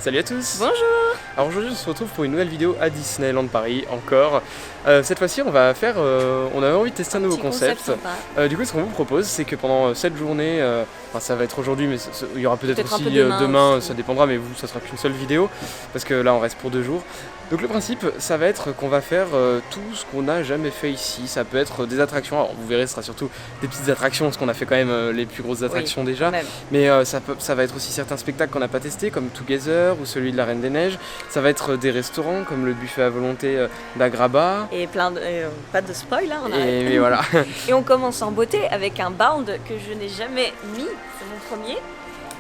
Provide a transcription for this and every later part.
Salut à tous. Bonjour. Alors aujourd'hui on se retrouve pour une nouvelle vidéo à Disneyland Paris encore. Cette fois-ci on va faire, on avait envie de tester un nouveau concept. Du coup ce qu'on vous propose c'est que pendant cette journée, ça va être aujourd'hui mais il y aura peut-être aussi demain aussi. Ça dépendra, mais vous ça sera qu'une seule vidéo parce que là on reste pour 2 jours. Donc le principe ça va être qu'on va faire tout ce qu'on n'a jamais fait ici. Ça peut être des attractions, alors vous verrez ce sera surtout des petites attractions parce qu'on a fait quand même les plus grosses attractions déjà. Même. Mais ça va être aussi certains spectacles qu'on n'a pas testés comme Together ou celui de la Reine des Neiges. Ça va être des restaurants comme le buffet à volonté d'Agraba. Et plein de... pas de spoil, hein, on arrête. Et voilà. Et on commence en beauté avec un bound que je n'ai jamais mis, c'est mon premier.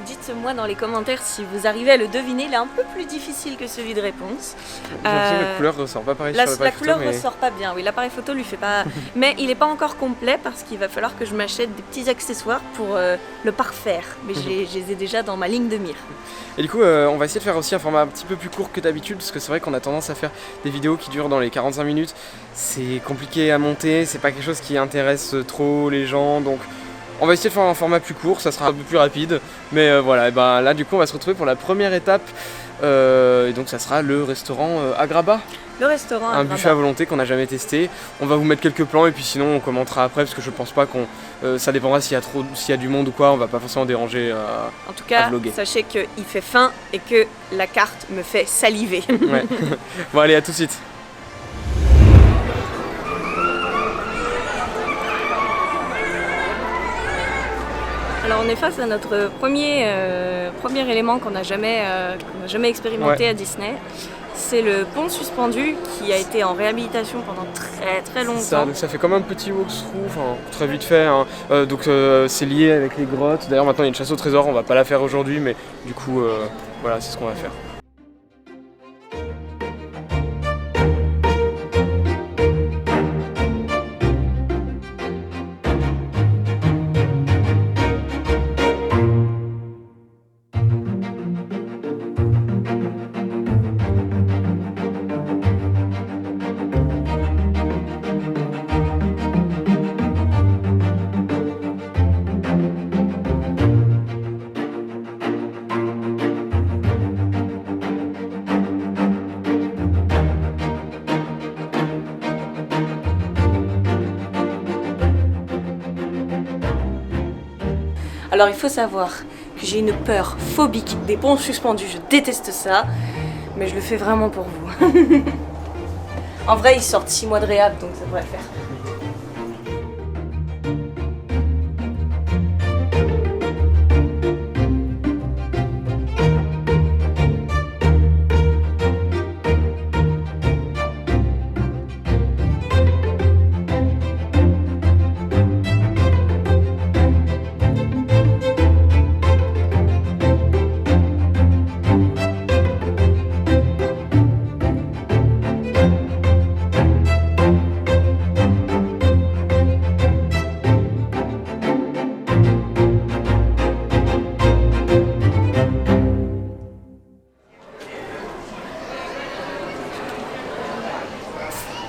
Dites-moi dans les commentaires si vous arrivez à le deviner, il est un peu plus difficile que celui de réponse. J'ai l'impression que la couleur ressort pas pareil sur l'appareil La photo. couleur ressort pas bien, oui, l'appareil photo lui fait pas... mais il n'est pas encore complet parce qu'il va falloir que je m'achète des petits accessoires pour le parfaire. Mais je les ai déjà dans ma ligne de mire. Et du coup, on va essayer de faire aussi un format un petit peu plus court que d'habitude parce que c'est vrai qu'on a tendance à faire des vidéos qui durent dans les 45 minutes. C'est compliqué à monter, c'est pas quelque chose qui intéresse trop les gens, donc... On va essayer de faire un format plus court, ça sera un peu plus rapide, mais voilà, et ben là du coup on va se retrouver pour la première étape, et donc ça sera le restaurant Agraba. Le restaurant un buffet à volonté qu'on n'a jamais testé. On va vous mettre quelques plans et puis sinon on commentera après parce que je pense pas qu'on... ça dépendra s'il y a du monde ou quoi, on va pas forcément déranger en tout cas, sachez qu'il fait faim et que la carte me fait saliver. Ouais. Bon allez, à tout de suite. Alors on est face à notre premier élément qu'on n'a jamais expérimenté à Disney. C'est le pont suspendu qui a été en réhabilitation pendant très longtemps. Ça fait comme un petit walkthrough, très vite fait. Hein. Donc c'est lié avec les grottes. D'ailleurs maintenant il y a une chasse au trésor, on va pas la faire aujourd'hui, mais du coup voilà, c'est ce qu'on va faire. Alors il faut savoir que j'ai une peur phobique des ponts suspendus, je déteste ça, mais je le fais vraiment pour vous. En vrai ils sortent 6 mois de réhab donc ça devrait le faire.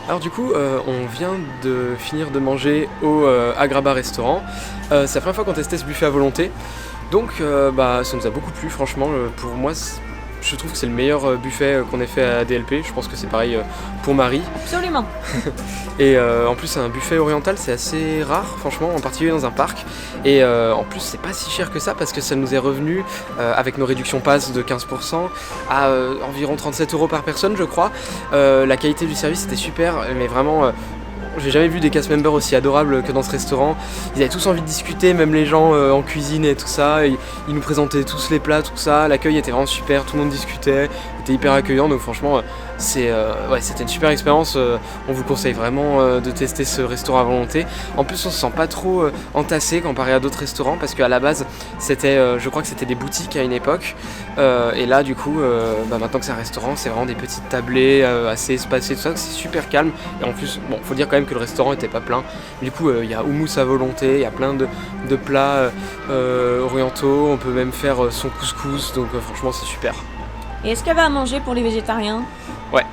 Alors du coup, on vient de finir de manger au Agraba restaurant. C'est la première fois qu'on testait ce buffet à volonté. Donc ça nous a beaucoup plu franchement. Pour moi, je trouve que c'est le meilleur buffet qu'on ait fait à DLP. Je pense que c'est pareil pour Marie. Absolument. Et en plus un buffet oriental c'est assez rare franchement, en particulier dans un parc. Et en plus c'est pas si cher que ça parce que ça nous est revenu avec nos réductions pass de 15% à environ 37 € par personne je crois. La qualité du service était super mais vraiment... J'ai jamais vu des cast members aussi adorables que dans ce restaurant. Ils avaient tous envie de discuter, même les gens en cuisine et tout ça. Ils nous présentaient tous les plats, tout ça. L'accueil était vraiment super, tout le monde discutait, était hyper accueillant. Donc franchement, c'était une super expérience. On vous conseille vraiment de tester ce restaurant à volonté. En plus, on se sent pas trop entassé comparé à d'autres restaurants parce qu'à la base, je crois que c'était des boutiques à une époque. Et là, du coup, maintenant que c'est un restaurant, c'est vraiment des petites tablées assez espacées, tout ça. C'est super calme. Et en plus, bon, faut dire quand même que le restaurant était pas plein. Du coup, il y a houmous à volonté, il y a plein de plats orientaux. On peut même faire son couscous. Donc franchement, c'est super. Et est-ce qu'il y avait à manger pour les végétariens ? Ouais,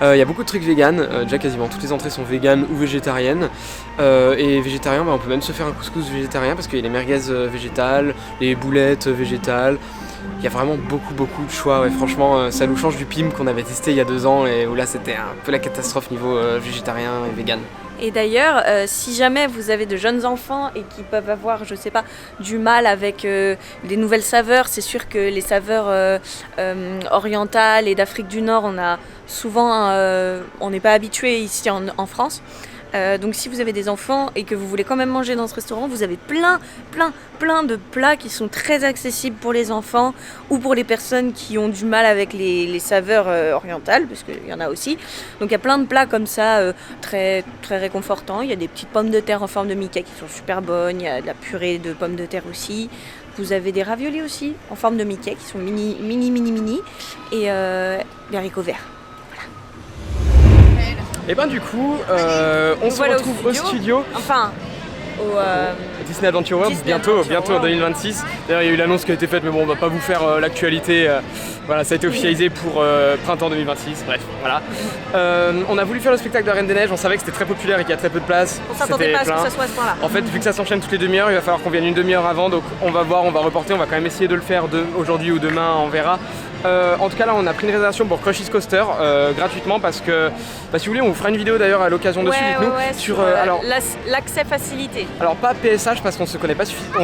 il y a beaucoup de trucs véganes, déjà quasiment toutes les entrées sont véganes ou végétariennes. Et végétarien, on peut même se faire un couscous végétarien parce qu'il y a les merguez végétales, les boulettes végétales. il y a vraiment beaucoup de choix. Ouais, franchement, ça nous change du PIM qu'on avait testé il y a 2 ans et où là c'était un peu la catastrophe niveau végétarien et vegan. Et d'ailleurs, si jamais vous avez de jeunes enfants et qui peuvent avoir, je sais pas, du mal avec les nouvelles saveurs, c'est sûr que les saveurs orientales et d'Afrique du Nord, on a souvent, on n'est pas habitué ici en France. Donc si vous avez des enfants et que vous voulez quand même manger dans ce restaurant, vous avez plein de plats qui sont très accessibles pour les enfants ou pour les personnes qui ont du mal avec les saveurs orientales, parce qu'il y en a aussi. Donc il y a plein de plats comme ça, très réconfortants. Il y a des petites pommes de terre en forme de Mickey qui sont super bonnes, il y a de la purée de pommes de terre aussi. Vous avez des raviolis aussi en forme de Mickey qui sont mini et des haricots verts. Et ben du coup, on se retrouve au studio. Enfin, au Disney Adventure World, bientôt en 2026. D'ailleurs, il y a eu l'annonce qui a été faite, mais bon, on va pas vous faire l'actualité. Voilà, ça a été officialisé pour printemps 2026. Bref, voilà. On a voulu faire le spectacle de la Reine des Neiges. On savait que c'était très populaire et qu'il y a très peu de place. On s'attendait pas à ce que ça soit à ce point-là. En fait, vu que ça s'enchaîne toutes les demi-heures, il va falloir qu'on vienne une demi-heure avant. Donc, on va voir, on va reporter. On va quand même essayer de le faire aujourd'hui ou demain. On verra. En tout cas, là, on a pris une réservation pour Crush's Coaster gratuitement parce que, si vous voulez, on vous fera une vidéo d'ailleurs à l'occasion dessus. Sur l'accès facilité. Alors pas PSH parce qu'on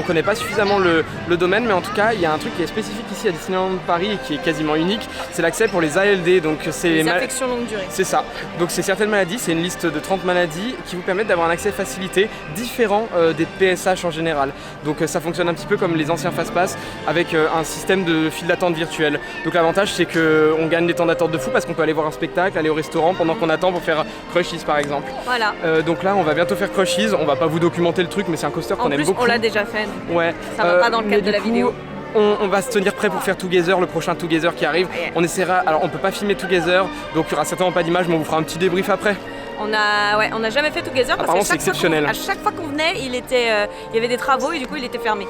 connaît pas suffisamment le domaine, mais en tout cas, il y a un truc qui est spécifique ici à Disneyland Paris et qui est quasiment unique, c'est l'accès pour les ALD. Donc c'est les affections longue durée. C'est ça. Donc c'est certaines maladies, c'est une liste de 30 maladies qui vous permettent d'avoir un accès facilité différent des PSH en général. Donc ça fonctionne un petit peu comme les anciens Fastpass avec un système de file d'attente virtuelle. Donc l'avantage c'est qu'on gagne des temps d'attente de fou parce qu'on peut aller voir un spectacle, aller au restaurant pendant qu'on attend pour faire Crush's par exemple. Voilà. Donc là on va bientôt faire Crush's, on va pas vous documenter le truc mais c'est un coaster qu'on aime beaucoup. On l'a déjà fait. Ouais. Ça va pas dans le cadre de la vidéo. On va se tenir prêt pour faire Together, le prochain Together qui arrive. On essaiera, alors on peut pas filmer Together, donc il y aura certainement pas d'image mais on vous fera un petit débrief après. On a jamais fait Together parce qu'à chaque fois qu'on venait, il y avait des travaux et du coup il était fermé.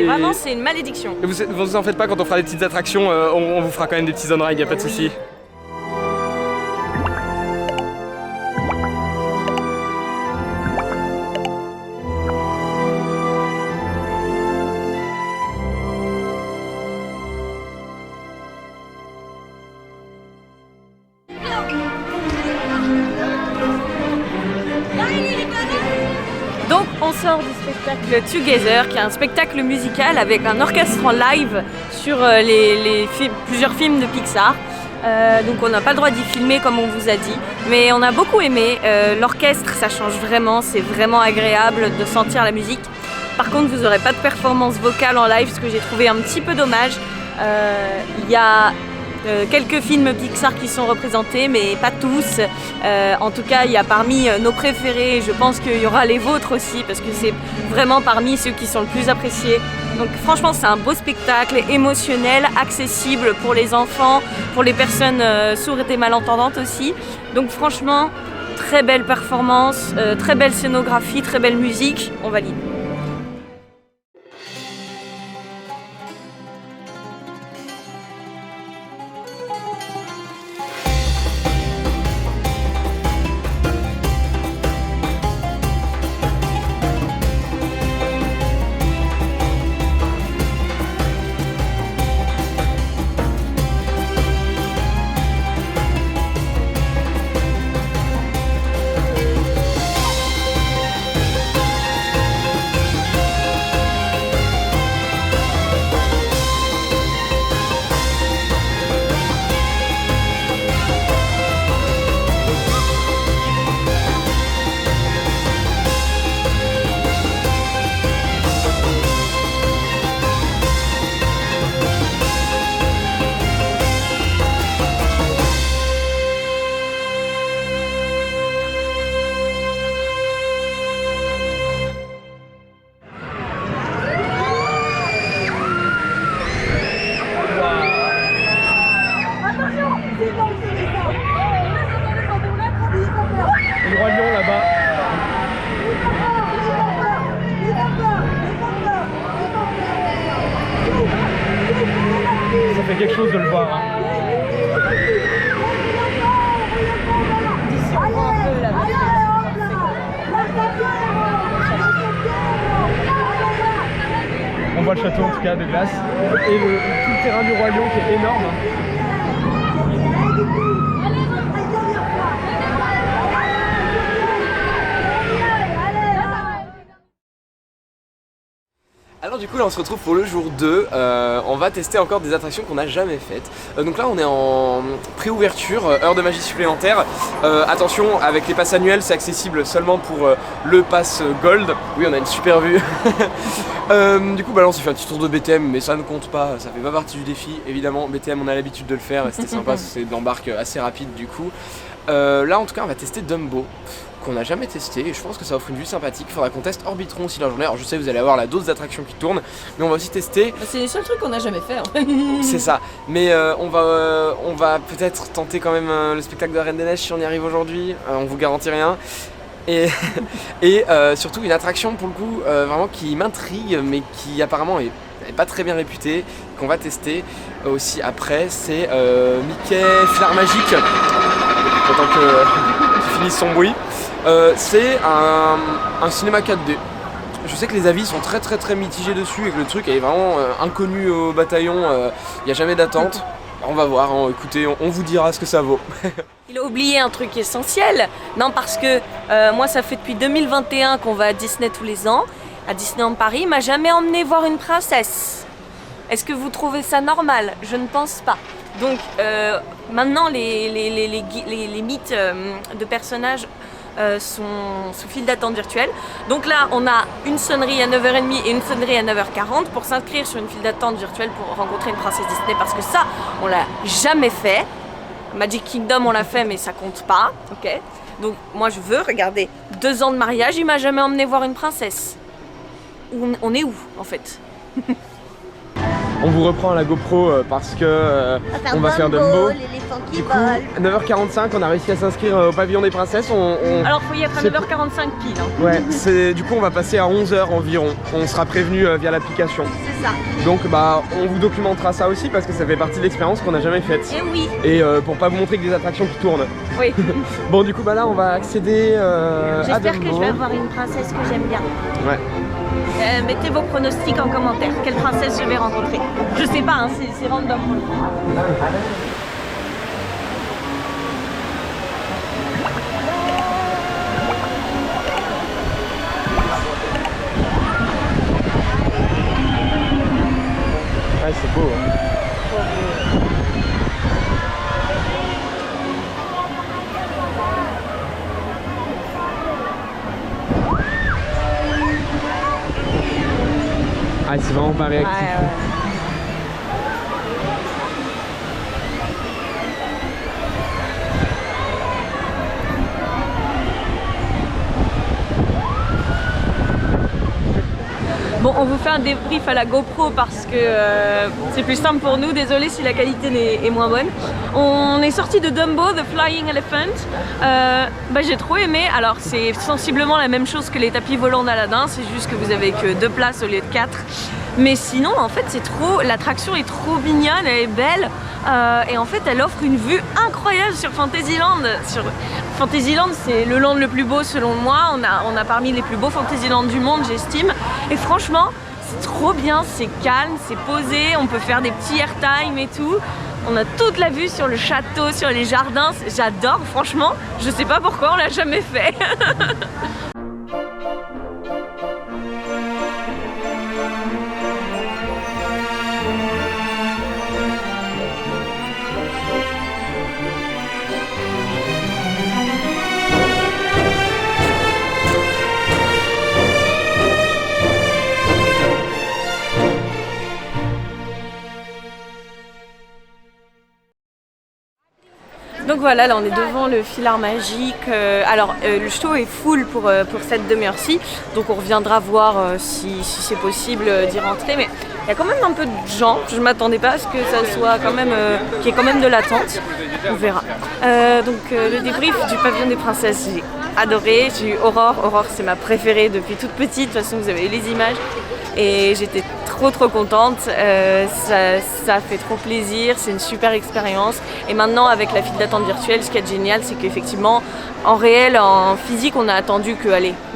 Vraiment c'est une malédiction. Et vous en faites pas, quand on fera des petites attractions, on vous fera quand même des petits on-ride, y a pas de souci. Donc on sort du spectacle Together, qui est un spectacle musical avec un orchestre en live sur plusieurs films de Pixar. Donc on n'a pas le droit d'y filmer comme on vous a dit, mais on a beaucoup aimé. L'orchestre, ça change vraiment, c'est vraiment agréable de sentir la musique. Par contre, vous n'aurez pas de performance vocale en live, ce que j'ai trouvé un petit peu dommage. Il y a quelques films Pixar qui sont représentés, mais pas tous. En tout cas, il y a parmi nos préférés, je pense qu'il y aura les vôtres aussi, parce que c'est vraiment parmi ceux qui sont le plus appréciés. Donc franchement, c'est un beau spectacle, émotionnel, accessible pour les enfants, pour les personnes sourdes et malentendantes aussi. Donc franchement, très belle performance, très belle scénographie, très belle musique, on valide. Le Roi Lion là-bas. Ça fait quelque chose de le voir. Hein. On voit le château en tout cas de glace et tout terrain du Roi Lion qui est énorme. Alors du coup là on se retrouve pour le jour 2, on va tester encore des attractions qu'on n'a jamais faites. Donc là on est en pré-ouverture, heure de magie supplémentaire. Attention, avec les passes annuelles c'est accessible seulement pour le pass Gold. Oui, on a une super vue. Du coup bah là on s'est fait un petit tour de BTM mais ça ne compte pas, ça fait pas partie du défi. Évidemment BTM on a l'habitude de le faire et c'était sympa, c'est d'embarque assez rapide du coup. Là en tout cas on va tester Dumbo, qu'on n'a jamais testé et je pense que ça offre une vue sympathique. Il faudra qu'on teste Orbitron aussi la journée. Alors je sais vous allez avoir là d'autres attractions qui tournent, mais on va aussi tester. C'est les seuls trucs qu'on n'a jamais fait. C'est ça. Mais on va peut-être tenter quand même le spectacle de la Reine des Neiges si on y arrive aujourd'hui. On vous garantit rien. Et surtout une attraction pour le coup vraiment qui m'intrigue mais qui apparemment est pas très bien réputée, qu'on va tester aussi après, c'est Mickey Filard Magique. Autant qu'il finisse son bruit. C'est un cinéma 4D. Je sais que les avis sont très mitigés dessus et que le truc est vraiment inconnu au bataillon, il n'y a jamais d'attente. On va voir, hein, écoutez, on vous dira ce que ça vaut. Il a oublié un truc essentiel. Non, parce que moi ça fait depuis 2021 qu'on va à Disney tous les ans, à Disneyland Paris, il m'a jamais emmené voir une princesse. Est-ce que vous trouvez ça normal? Je ne pense pas. Donc maintenant les mythes de personnages sont sous file d'attente virtuelle. Donc là on a une sonnerie à 9h30 et une sonnerie à 9h40 pour s'inscrire sur une file d'attente virtuelle pour rencontrer une princesse Disney, parce que ça on l'a jamais fait. Magic Kingdom on l'a fait mais ça compte pas, ok. Donc moi je veux, regardez, 2 ans de mariage, il m'a jamais emmené voir une princesse. On est où en fait? On vous reprend à la GoPro parce que on va faire Dumbo. Du coup, à 9h45, on a réussi à s'inscrire au pavillon des princesses. Alors faut y être à 9h45 pile. Hein. Ouais, du coup on va passer à 11h environ. On sera prévenu via l'application. C'est ça. Donc bah on vous documentera ça aussi parce que ça fait partie de l'expérience qu'on n'a jamais faite. Et oui. Et pour pas vous montrer que des attractions qui tournent. Oui. Bon du coup bah là on va accéder à Dumbo. J'espère que je vais avoir une princesse que j'aime bien. Ouais. Mettez vos pronostics en commentaire. Quelle princesse je vais rencontrer? Je sais pas, hein, c'est random. Ouais, c'est beau. Hein. Ah, c'est vraiment pas réactif. Ouais. Bon, on vous fait un débrief à la GoPro parce que c'est plus simple pour nous. Désolé si la qualité est moins bonne. On est sorti de Dumbo, The Flying Elephant. J'ai trop aimé. Alors c'est sensiblement la même chose que les tapis volants d'Aladin, c'est juste que vous avez que 2 places au lieu de 4. Mais sinon, en fait, l'attraction est trop mignonne, elle est belle. Et en fait, elle offre une vue incroyable sur Fantasyland. Fantasyland, c'est le land le plus beau selon moi. On a parmi les plus beaux Fantasyland du monde, j'estime. Et franchement, c'est trop bien, c'est calme, c'est posé. On peut faire des petits airtime et tout. On a toute la vue sur le château, sur les jardins. J'adore, franchement. Je sais pas pourquoi on l'a jamais fait. Donc voilà, là on est devant le Filard Magique. Le show est full pour cette demi-heure-ci, donc on reviendra voir si c'est possible d'y rentrer. Mais il y a quand même un peu de gens, je m'attendais pas à ce que ça soit quand même, qu'il y ait quand même de l'attente. On verra. Le débrief du pavillon des princesses, j'ai adoré. J'ai eu Aurore. Aurore c'est ma préférée depuis toute petite, de toute façon vous avez eu les images. Et j'étais trop contente, ça fait trop plaisir, c'est une super expérience. Et maintenant avec la file d'attente virtuelle, ce qui est génial, c'est qu'effectivement en réel, en physique, on a attendu que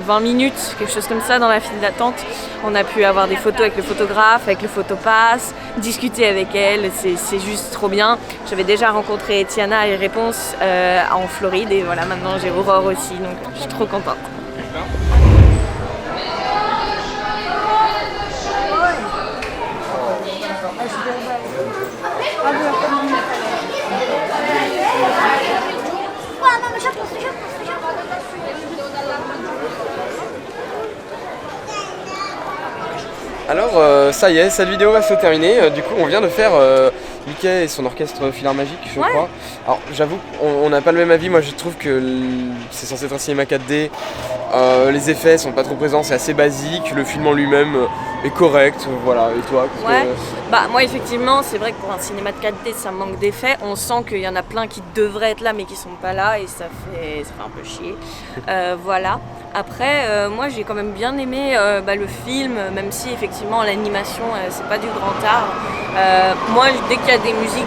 20 minutes, quelque chose comme ça dans la file d'attente. On a pu avoir des photos avec le photographe, avec le photopass, discuter avec elle, c'est juste trop bien. J'avais déjà rencontré Tiana et Réponse en Floride et voilà, maintenant j'ai Aurore aussi, donc je suis trop contente. Alors ça y est, cette vidéo va se terminer. Du coup on vient de faire Mickey et son orchestre Philharmagique, je crois. Alors j'avoue on n'a pas le même avis, moi je trouve que c'est censé être un cinéma 4D. Les effets sont pas trop présents, c'est assez basique, le film en lui-même est correct, voilà. Et toi Moi effectivement c'est vrai que pour un cinéma de 4D ça manque d'effets, on sent qu'il y en a plein qui devraient être là mais qui sont pas là et ça fait un peu chier. Voilà. Après moi j'ai quand même bien aimé le film, même si effectivement l'animation c'est pas du grand art. Moi dès qu'il y a des musiques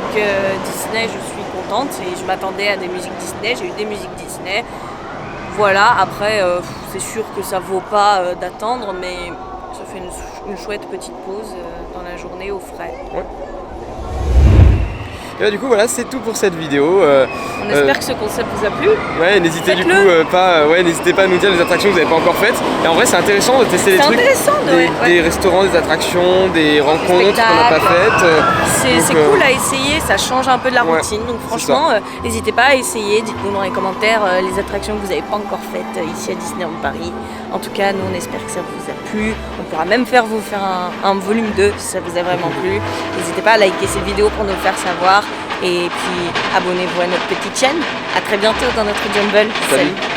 Disney je suis contente et je m'attendais à des musiques Disney, j'ai eu des musiques Disney. Voilà, après c'est sûr que ça vaut pas d'attendre, mais ça fait une chouette petite pause dans la journée au frais. Ouais. Et du coup voilà, c'est tout pour cette vidéo. On espère que ce concept vous a plu. Ouais, n'hésitez du coup n'hésitez pas à nous dire les attractions que vous n'avez pas encore faites. Et en vrai c'est intéressant de tester des trucs, des restaurants, des attractions, des rencontres qu'on n'a pas faites. C'est cool à essayer, ça change un peu de la routine. Donc franchement, n'hésitez pas à essayer, dites-nous dans les commentaires les attractions que vous n'avez pas encore faites ici à Disneyland Paris. En tout cas, nous on espère que ça vous a plu. On pourra même vous faire un volume 2 si ça vous a vraiment plu. N'hésitez pas à liker cette vidéo pour nous le faire savoir. Et puis abonnez-vous à notre petite chaîne. À très bientôt dans notre Jumble. Salut.